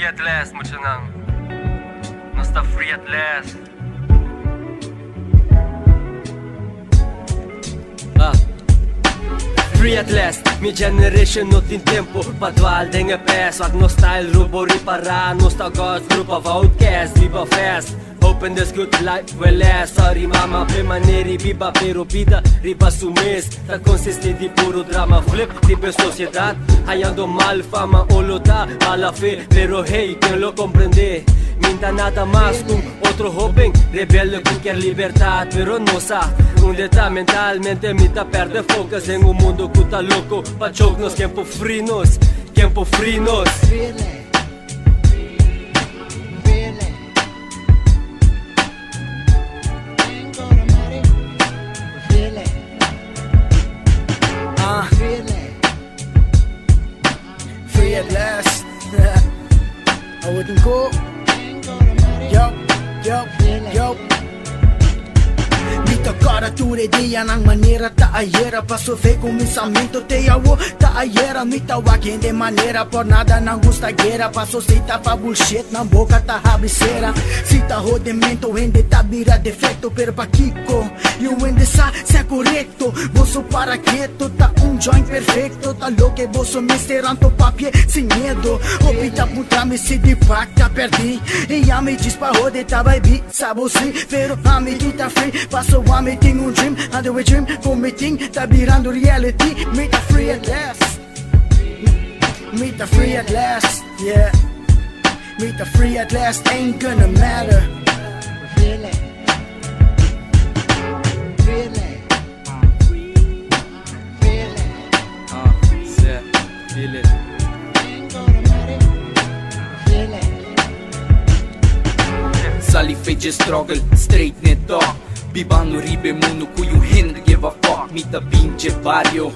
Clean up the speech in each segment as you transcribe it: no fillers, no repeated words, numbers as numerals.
free at last mo siya nang Basta free at last. Free at last, mi generation no din tempo Padval denge pes, vak no style rubori para No stagas group of outcasts, viva fast Hoping this good life will last Sorry mama, pe maneri viva pero vida Riba sumes, ta consiste di puro drama Flip, tipo sociedad, hallando mal fama Oloda, mala fe, pero hey, quien lo comprende Minta nada más con otro joven Rebelde con quer libertad Pero no sa, un deta mentalmente Mita perde focus en un mundo que está loco Pa choc-nos, tiempo frinos Tiempo frinos Free at last. I wouldn't go. Yo. Mita cara ture dia nang maneira ta aiera Passo feio com pensamento te awo ta aiera Mita waken de maneira por nada não gusta guerra Passo cita pa bullshit na boca ta rabiceira Cita rodimento ende ta bira defeito Pero pa Kiko, you ende sa se correcto Vosso para quieto ta joint perfecto Tá louco e vosso misterando papie sem medo Opita puta me se de pacta perdi E a me diz pa rode ta vai bi sabo sim Pero a me que tá free Passo a me tem dream Ando with dream committing Tá virando reality Me tá free at last Me tá free at last Yeah Me tá free at last Ain't gonna matter Really Feel it. Sally fake struggle, straight net talk Bibano ribe mundo ko yung hindi give a fuck Mita pinche barrio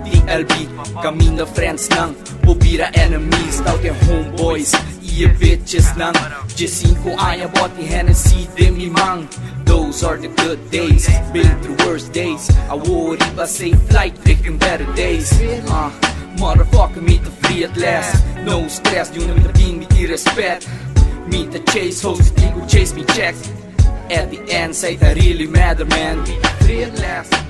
DLB, kami na friends nang Bobira enemies, tao te homeboys Iya bitches nang G5 aya boti Hennessy de mi mang Those are the good days Been through worse days I worry ba safe flight, picking better days Motherfucker, meet the free at last No stress, you know me the being, me the respect Meet the chase, host the go chase me checks At the end, say that really matter man Meet the free at last